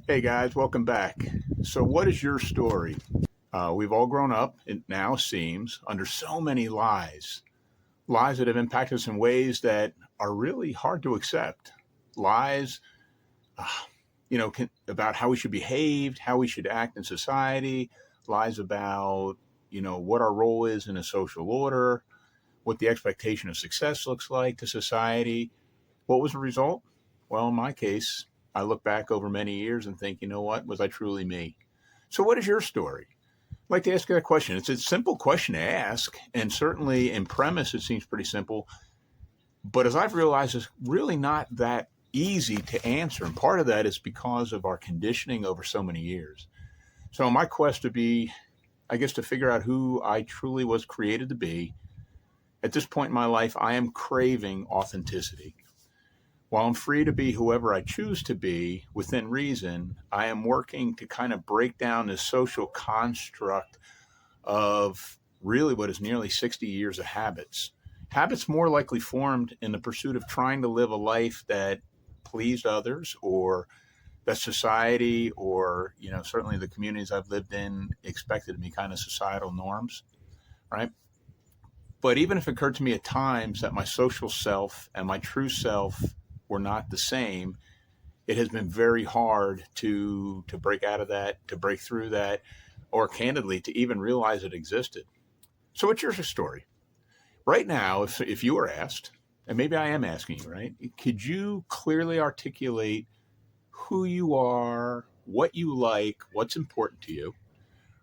Hey guys, welcome back. So, what is your story? We've all grown up, it now seems, under so many lies. Lies that have impacted us in ways that are really hard to accept. Lies, uh, about how we should behave, how we should act in society. Lies about, what our role is in a social order, what the expectation of success looks like to society. What was the result? Well, in my case, I look back over many years and think, you know what? Was I truly me? So, what is your story? I'd like to ask you that question. It's a simple question to ask, and certainly in premise, it seems pretty simple. But as I've realized, it's really not that easy to answer. And part of that is because of our conditioning over so many years. So, my quest to be, I guess, to figure out who I truly was created to be, at this point in my life, I am craving authenticity. While I'm free to be whoever I choose to be within reason, I am working to kind of break down this social construct of really what is nearly 60 years of habits. Habits more likely formed in the pursuit of trying to live a life that pleased others or that society or, certainly the communities I've lived in expected to be kind of societal norms, right? But even if it occurred to me at times that my social self and my true self were not the same, it has been very hard to break out of that, to break through that, or candidly to even realize it existed. So what's your story? Right now, if you were asked, and maybe I am asking you, right? Could you clearly articulate who you are, what you like, what's important to you?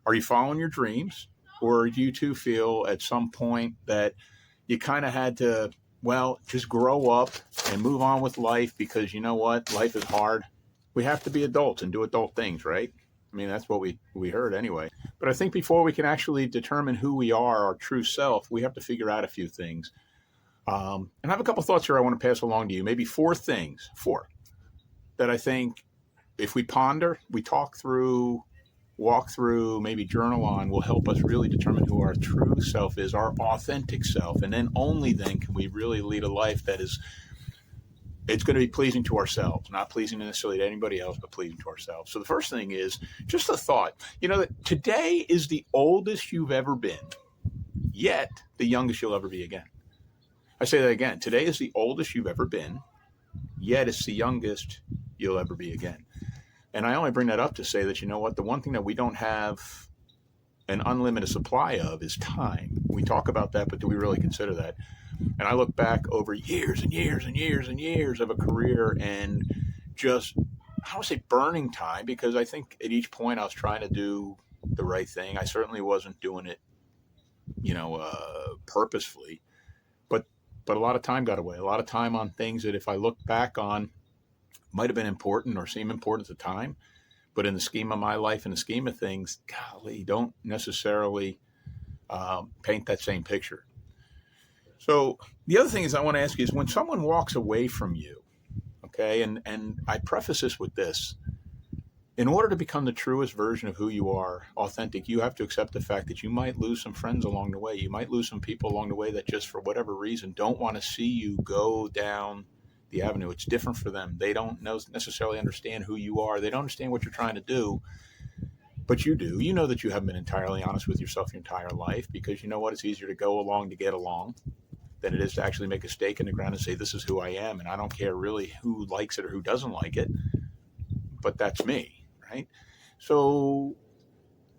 Are you following your dreams? Or do you too feel at some point that you kind of had to, well, just grow up and move on with life because you know what? Life is hard. We have to be adults and do adult things, right? I mean, that's what we heard anyway. But I think before we can actually determine who we are, our true self, we have to figure out a few things. And I have a couple thoughts here I want to pass along to you. Maybe four that I think if we ponder, we talk through, walk through, maybe journal on, will help us really determine who our true self is, our authentic self. And then only then can we really lead a life that is, it's going to be pleasing to ourselves, not pleasing necessarily to anybody else, but pleasing to ourselves. So the first thing is just a thought, that today is the oldest you've ever been, yet the youngest you'll ever be again. I say that again. Today is the oldest you've ever been, yet it's the youngest you'll ever be again. And I only bring that up to say that, you know what, the one thing that we don't have an unlimited supply of is time. We talk about that, but do we really consider that? And I look back over years and years and years and years of a career and just, I don't say burning time, because I think at each point I was trying to do the right thing. I certainly wasn't doing it, purposefully, but a lot of time got away. A lot of time on things that if I look back on might have been important or seem important at the time, but in the scheme of my life and the scheme of things, golly, don't necessarily paint that same picture. So the other thing is I want to ask you is when someone walks away from you, okay, and I preface this with this. In order to become the truest version of who you are, authentic, you have to accept the fact that you might lose some friends along the way. You might lose some people along the way that just for whatever reason don't want to see you go down the avenue. It's different for them. They don't necessarily understand who you are. They don't understand what you're trying to do, but you do. You know that you haven't been entirely honest with yourself your entire life, because you know what? It's easier to go along to get along than it is to actually make a stake in the ground and say, this is who I am. And I don't care really who likes it or who doesn't like it, but that's me, right? So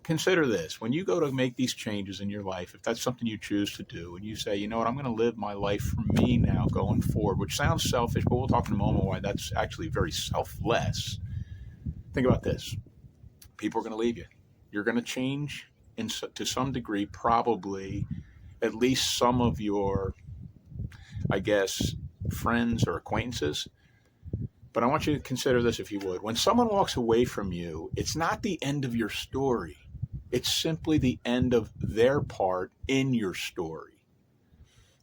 consider this. When you go to make these changes in your life, if that's something you choose to do, and you say, you know what, I'm going to live my life for me now going forward, which sounds selfish, but we'll talk in a moment why that's actually very selfless. Think about this. People are going to leave you. You're going to change to some degree, probably at least some of your, I guess, friends or acquaintances. But I want you to consider this, if you would. When someone walks away from you, it's not the end of your story. It's simply the end of their part in your story.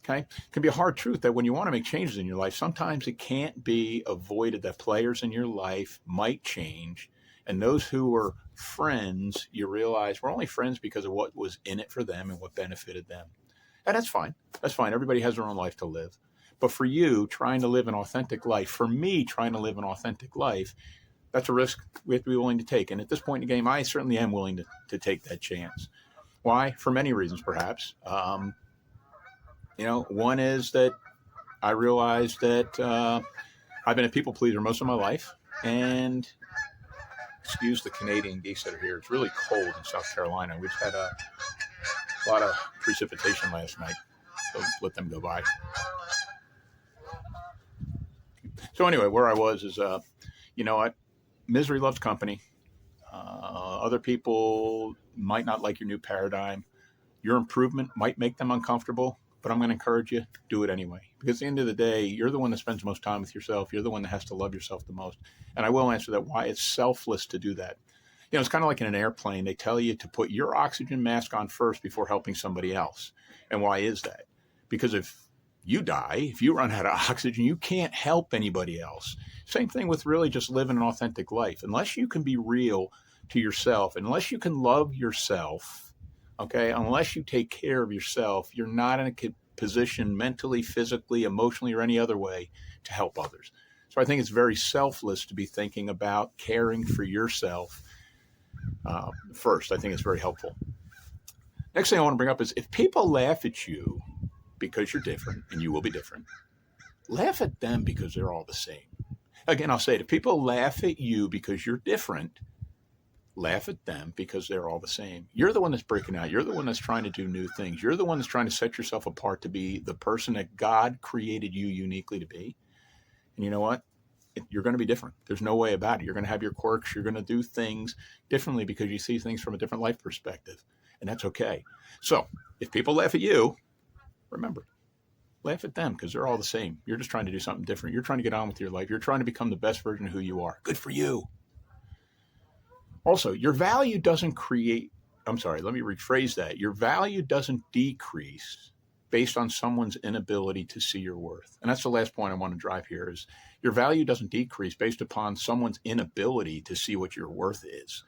Okay? It can be a hard truth that when you want to make changes in your life, sometimes it can't be avoided that players in your life might change. And those who were friends, you realize were only friends because of what was in it for them and what benefited them. And that's fine. That's fine. Everybody has their own life to live. But for you, trying to live an authentic life, for me, trying to live an authentic life, That's a risk we have to be willing to take. And at this point in the game, I certainly am willing to take that chance. Why? For many reasons, perhaps. One is that I realized that I've been a people pleaser most of my life. And excuse the Canadian geese that are here. It's really cold in South Carolina. We've had a lot of precipitation last night. So let them go by. So anyway, where I was is, you know what? Misery loves company. Other people might not like your new paradigm. Your improvement might make them uncomfortable, but I'm going to encourage you, do it anyway. Because at the end of the day, you're the one that spends most time with yourself. You're the one that has to love yourself the most. And I will answer that why it's selfless to do that. It's kind of like in an airplane. They tell you to put your oxygen mask on first before helping somebody else. And why is that? Because if you die, if you run out of oxygen, you can't help anybody else. Same thing with really just living an authentic life. Unless you can be real to yourself, unless you can love yourself, okay, unless you take care of yourself, you're not in a position mentally, physically, emotionally, or any other way to help others. So I think it's very selfless to be thinking about caring for yourself first. I think it's very helpful. Next thing I want to bring up is if people laugh at you because you're different, and you will be different, laugh at them because they're all the same. Again, I'll say it. If people laugh at you because you're different, laugh at them because they're all the same. You're the one that's breaking out. You're the one that's trying to do new things. You're the one that's trying to set yourself apart to be the person that God created you uniquely to be. And you know what? You're going to be different. There's no way about it. You're going to have your quirks. You're going to do things differently because you see things from a different life perspective. And that's okay. So if people laugh at you, remember, laugh at them because they're all the same. You're just trying to do something different. You're trying to get on with your life. You're trying to become the best version of who you are. Good for you. Also, your value doesn't let me rephrase that. Your value doesn't decrease based on someone's inability to see your worth. And that's the last point I want to drive here is your value doesn't decrease based upon someone's inability to see what your worth is.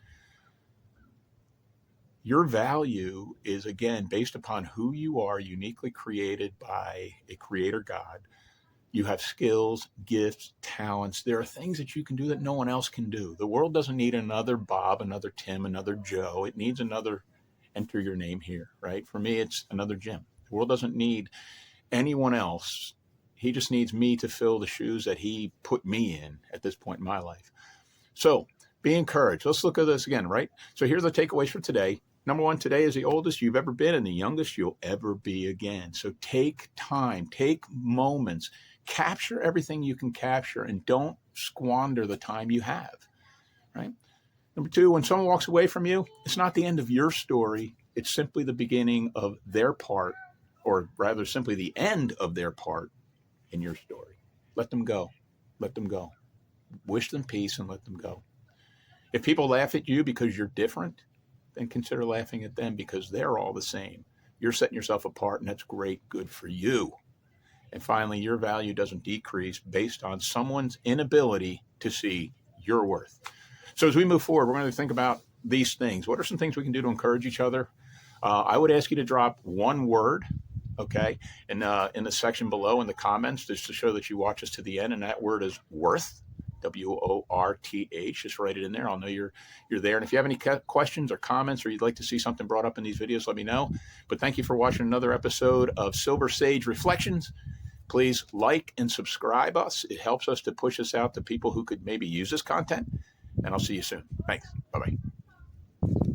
Your value is, again, based upon who you are, uniquely created by a creator God. You have skills, gifts, talents. There are things that you can do that no one else can do. The world doesn't need another Bob, another Tim, another Joe. It needs another, enter your name here, right? For me, it's another Jim. The world doesn't need anyone else. He just needs me to fill the shoes that he put me in at this point in my life. So be encouraged. Let's look at this again, right? So here's the takeaways for today. Number one, today is the oldest you've ever been and the youngest you'll ever be again. So take time, take moments, capture everything you can capture, and don't squander the time you have, right? Number two, when someone walks away from you, it's not the end of your story. It's simply the beginning of their part, or rather simply the end of their part in your story. Let them go. Let them go. Wish them peace and let them go. If people laugh at you because you're different, then consider laughing at them because they're all the same. You're setting yourself apart, and that's great. Good for you. And finally, your value doesn't decrease based on someone's inability to see your worth. So as we move forward, we're going to think about these things. What are some things we can do to encourage each other? I would ask you to drop one word, okay, in the section below in the comments, just to show that you watch us to the end, and that word is worth. WORTH. Just write it in there. I'll know you're there. And if you have any questions or comments, or you'd like to see something brought up in these videos, let me know. But thank you for watching another episode of Silver Sage Reflections. Please like and subscribe us. It helps us to push us out to people who could maybe use this content. And I'll see you soon. Thanks. Bye-bye.